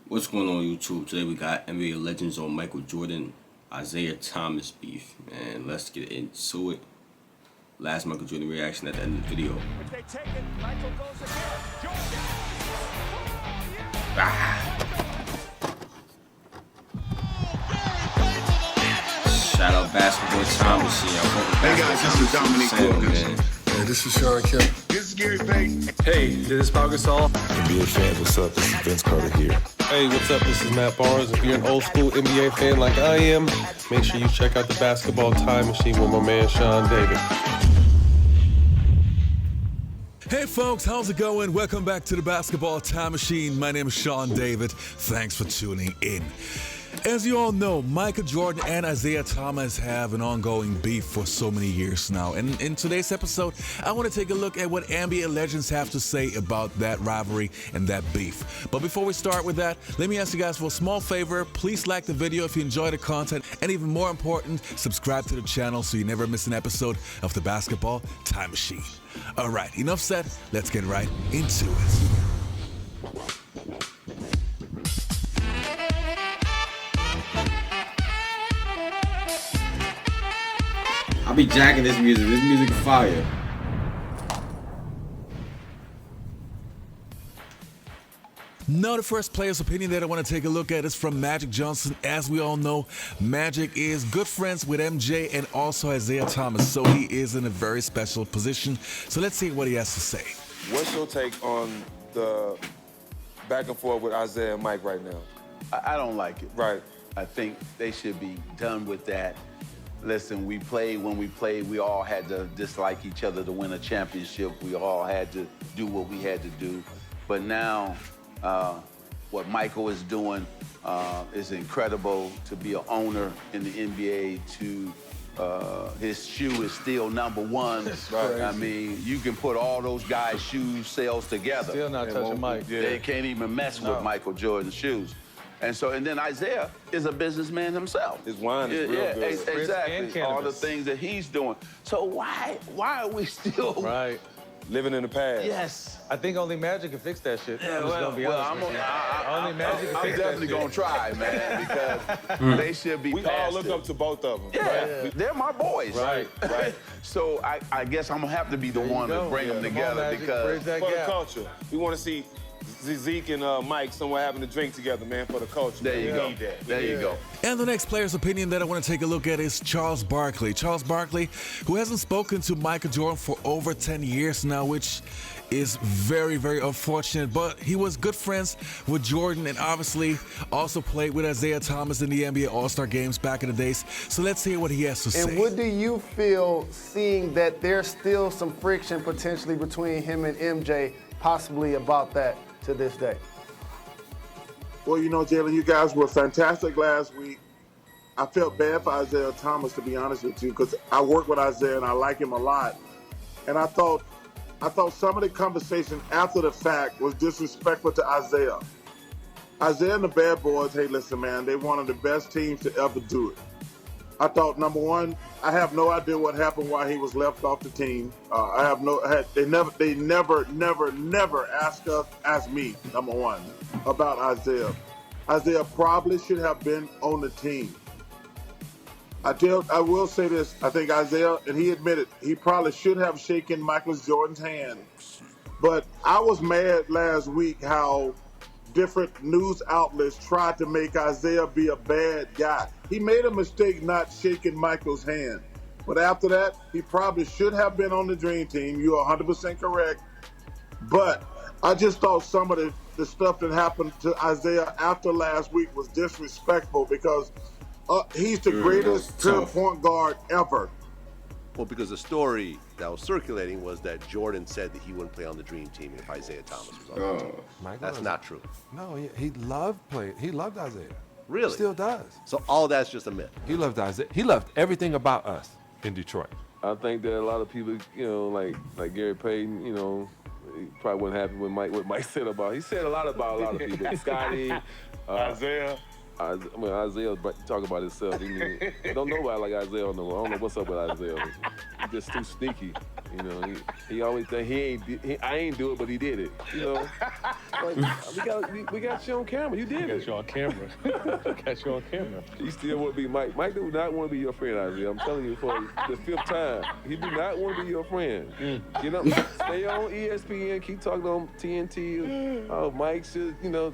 What's going on YouTube? Today we got NBA Legends on Michael Jordan, Isiah Thomas beef, and let's get into it. Last Michael Jordan reaction at the end of the video. If they take it, Michael goes again. Jordan! Shout out Basketball Time Machine. Hey guys, this is Dominique Wilkins. Hey, this is Sean Kemp. This is Gary Payton. Hey, this is Pau Gasol. NBA fans, what's up? This is Vince Carter here. Hey, what's up? This is Matt Barnes. If you're an old school NBA fan like I am, make sure you check out the Basketball Time Machine with my man Sean David. Hey folks, how's it going? Welcome back to the Basketball Time Machine. My name is Sean David. Thanks for tuning in. As you all know, Michael Jordan and Isiah Thomas have an ongoing beef for so many years now. And in today's episode, I want to take a look at what NBA legends have to say about that rivalry and that beef. But before we start with that, let me ask you guys for a small favor. Please like the video if you enjoy the content. And even more important, subscribe to the channel so you never miss an episode of the Basketball Time Machine. All right, enough said. Let's get right into it. I'll be jacking this music. This music is fire. Now the first player's opinion that I want to take a look at is from Magic Johnson. As we all know, Magic is good friends with MJ and also Isiah Thomas, so he is in a very special position. So let's see what he has to say. What's your take on the back and forth with Isiah and Mike right now? I don't like it. Right. I think they should be done with that. Listen, we played when we played. We all had to dislike each other to win a championship. We all had to do what we had to do. But now, what Michael is doing is incredible. To be an owner in the NBA, his shoe is still #1. Right. I mean, you can put all those guys' shoe sales together. Still not touching Mike. Yeah. They can't even mess with Michael Jordan's shoes. And then Isiah is a businessman himself. His wine is real good. Exactly. All the things that he's doing. So why are we still Right. Living in the past. Yes. I think only Magic can fix that shit. Yeah, I'm just gonna be honest I'm with you. Only Magic can I'm fix definitely that shit. gonna try, man, because they should be We past all look it. up to both of them. Yeah, they're my boys. Right. Right. So I guess I'm gonna have to be the one to bring them Come on, together Magic, because bridge that For the gap. culture. We want to see Zeke and Mike somewhere having a drink together, man, for the culture. there you We go. need that. There you go. And the next player's opinion that I want to take a look at is Charles Barkley. Charles Barkley, who hasn't spoken to Michael Jordan for over 10 years now, which is very, very unfortunate. But he was good friends with Jordan and obviously also played with Isiah Thomas in the NBA All-Star games back in the days. So let's hear what he has to say. And what do you feel seeing that there's still some friction potentially between him and MJ, possibly about that to this day? Well, you know, Jalen, you guys were fantastic last week. I felt bad for Isiah Thomas, to be honest with you, because I work with Isiah and I like him a lot. And I thought some of the conversation after the fact was disrespectful to Isiah. Isiah and the Bad Boys, hey, listen, man, they're one of the best teams to ever do it. I thought, number one, I have no idea what happened while he was left off the team. They never asked me, number one, about Isiah. Isiah probably should have been on the team. I will say this, I think Isiah, and he admitted, he probably should have shaken Michael Jordan's hand. But I was mad last week how different news outlets tried to make Isiah be a bad guy. He made a mistake not shaking Michael's hand. But after that, he probably should have been on the Dream Team. You're 100% correct. But I just thought some of the stuff that happened to Isiah after last week was disrespectful because he's the greatest pure point guard ever. Well, because the story that was circulating was that Jordan said that he wouldn't play on the Dream Team if Isiah Thomas was on the team. That's not true. No, he loved playing. He loved Isiah. Really? Still does. So all that's just a myth. He loved Isiah. He loved everything about us in Detroit. I think that a lot of people, you know, like Gary Payton, you know, he probably wasn't happy with what Mike said about. He said a lot about a lot of people. Scotty, Isiah. Isiah talk about himself. I don't know nobody like Isiah no more. I don't know what's up with Isiah. He's just too sneaky. You know, he always think I ain't do it, but he did it. You know, like, we got you on camera. You did it. Got you on camera. Got you on camera. He still want to be Mike. Mike do not want to be your friend, Isiah. I'm telling you for the 5th time. He do not want to be your friend. You know, stay on ESPN. Keep talking on TNT. Oh, Mike should, you know.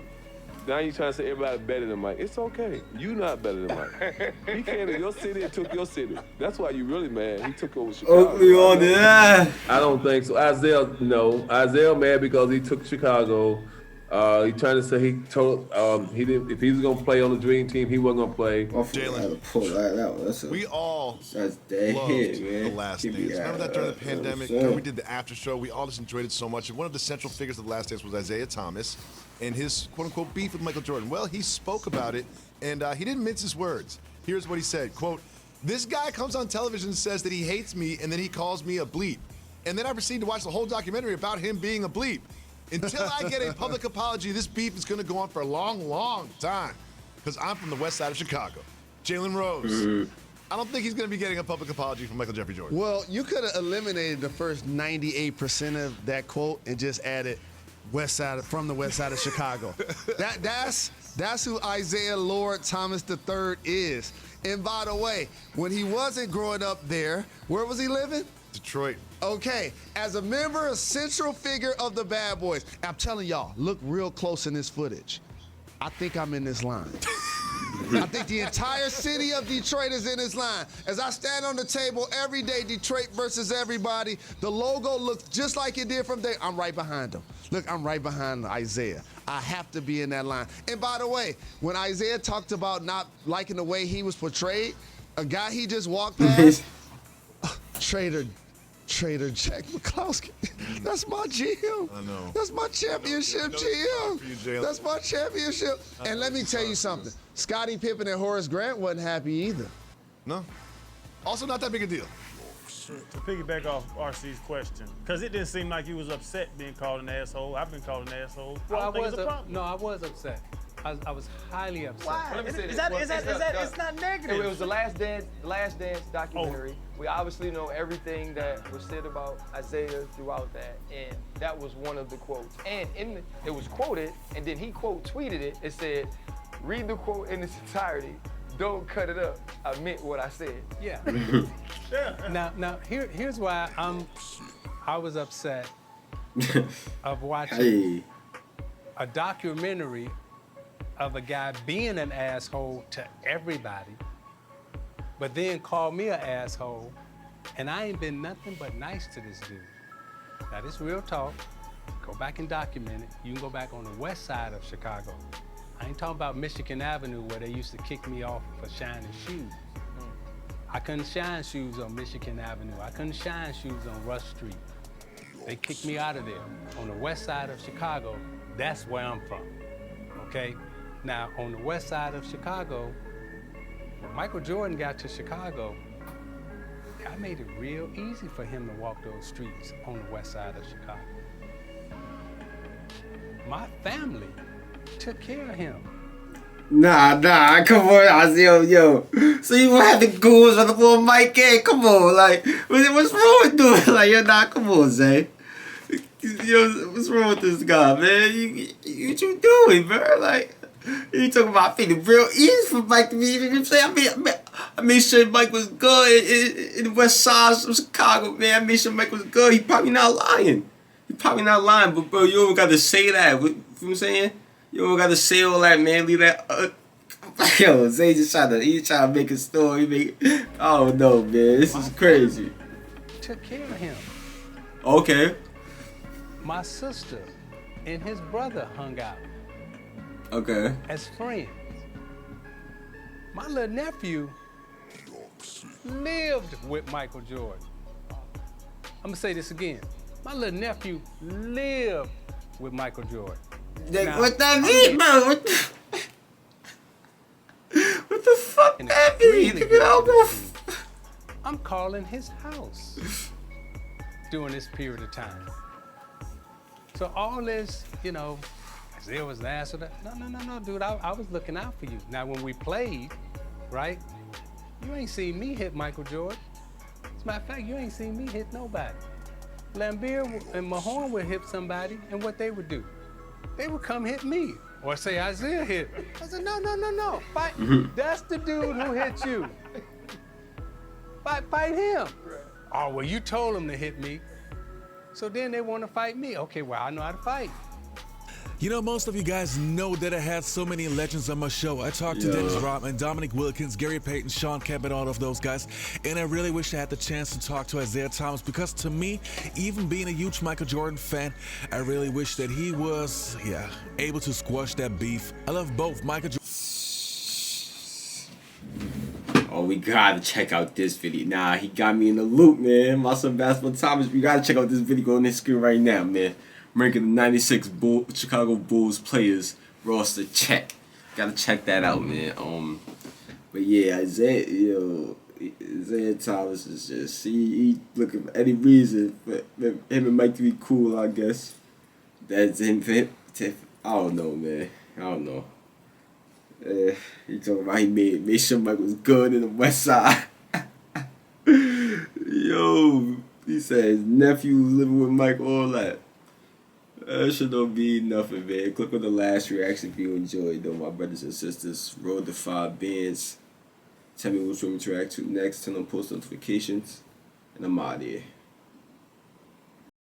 Now you trying to say everybody better than Mike. It's okay. You not better than Mike. He came to your city and took your city. That's why you really mad. He took over Chicago. I don't think so. Isiah, no. Isiah mad because he took Chicago. He trying to say he told he didn't. If he was gonna play on the Dream Team, he wasn't gonna play. We all loved The Last Dance. Remember that during the pandemic? Remember we did the after show. We all just enjoyed it so much. And one of the central figures of The Last Dance was Isiah Thomas and his quote-unquote beef with Michael Jordan. Well, he spoke about it, and he didn't mince his words. Here's what he said, quote, "This guy comes on television and says that he hates me, and then he calls me a bleep. And then I proceed to watch the whole documentary about him being a bleep. Until I get a public apology, this beef is going to go on for a long, long time. Because I'm from the west side of Chicago." Jalen Rose. I don't think he's going to be getting a public apology from Michael Jeffrey Jordan. Well, you could have eliminated the first 98% of that quote and just added from the west side of Chicago. That's who Isiah Lord Thomas III is. And by the way, when he wasn't growing up there, where was he living? Detroit. Okay, as a member, a central figure of the Bad Boys, I'm telling y'all, look real close in this footage. I think I'm in this line. I think the entire city of Detroit is in this line. As I stand on the table every day, Detroit versus everybody, the logo looks just like it did from there. I'm right behind them. Look, I'm right behind Isiah. I have to be in that line. And by the way, when Isiah talked about not liking the way he was portrayed, a guy he just walked past, Trader Jack McCloskey. That's my GM. I know. That's my championship GM. That's my championship. And let me tell you something. Scottie Pippen and Horace Grant wasn't happy either. No. Also not that big a deal. To piggyback off RC's question, because it didn't seem like you was upset being called an asshole. I've been called an asshole. Well, I don't think it's a problem. No, I was upset. I was highly upset. Why? Let me say Is this. that it's not negative. It was the Last Dance documentary. We obviously know everything that was said about Isiah throughout that, and that was one of the quotes. And it was quoted, and then he quote tweeted it. It said, "Read the quote in its entirety. Don't cut it up. I meant what I said." Yeah. Now here's why I was upset of watching a documentary of a guy being an asshole to everybody, but then call me an asshole, and I ain't been nothing but nice to this dude. Now this real talk. Go back and document it. You can go back on the west side of Chicago. I ain't talking about Michigan Avenue where they used to kick me off for shining shoes. I couldn't shine shoes on Michigan Avenue. I couldn't shine shoes on Rush Street. They kicked me out of there. On the west side of Chicago, that's where I'm from, okay? Now, on the west side of Chicago, when Michael Jordan got to Chicago, I made it real easy for him to walk those streets on the west side of Chicago. My family took care of him. Nah, come on, Isiah, yo. So you had the goons on the little mic, come on, like, what's wrong with doing? Like, yo, come on, Zay. Yo, what's wrong with this guy, man? What you doing, bro? Like, you talking about feeling real easy for Mike to be, you know what I'm saying? I made sure Mike was good in the west side of Chicago, man. I made sure Mike was good. He probably not lying. But bro, you don't got to say that. You know what I'm saying? You don't got to say all that, man. Leave that. Yo, Zay just trying to make a story. Oh no, man, this is crazy. Took care of him. Okay. My sister and his brother hung out. Okay. As friends. My little nephew lived with Michael Jordan. I'm gonna say this again. My little nephew lived with Michael Jordan. Now, what that mean, bro? What the fuck that mean? I'm calling his house during this period of time. So all this, you know, Isiah was an ass or that. No, dude, I was looking out for you. Now, when we played, right, you ain't seen me hit Michael Jordan. As a matter of fact, you ain't seen me hit nobody. Lambeer and Mahorn would hit somebody, and what they would do? They would come hit me. Or say Isiah hit. I said, no. Fight. That's the dude who hit you. Fight him. Oh, well, you told him to hit me. So then they want to fight me. Okay, well, I know how to fight. You know, most of you guys know that I had so many legends on my show. I talked to Dennis Rodman, Dominic Wilkins, Gary Payton, Sean Kemp, and all of those guys. And I really wish I had the chance to talk to Isiah Thomas because to me, even being a huge Michael Jordan fan, I really wish that he was, able to squash that beef. I love both Michael Jordan. Oh, we gotta check out this video. Nah, he got me in the loop, man. My son Basketball Thomas, we gotta check out this video on this screen right now, man. Ranking the 96 Chicago Bulls players roster check. Gotta check that out, man. But yeah, Isiah Thomas is just he looking for any reason for him and Mike to be cool, I guess. That's him for him. I don't know, man. I don't know. He talking about he made sure Mike was good in the West Side. Yo, he said his nephew was living with Mike, all that. That should don't be nothing, man. Click on the last reaction if you enjoyed, though, my brothers and sisters. Roll the 5 bands. Tell me which one to react to next. Turn on post notifications. And I'm out of here.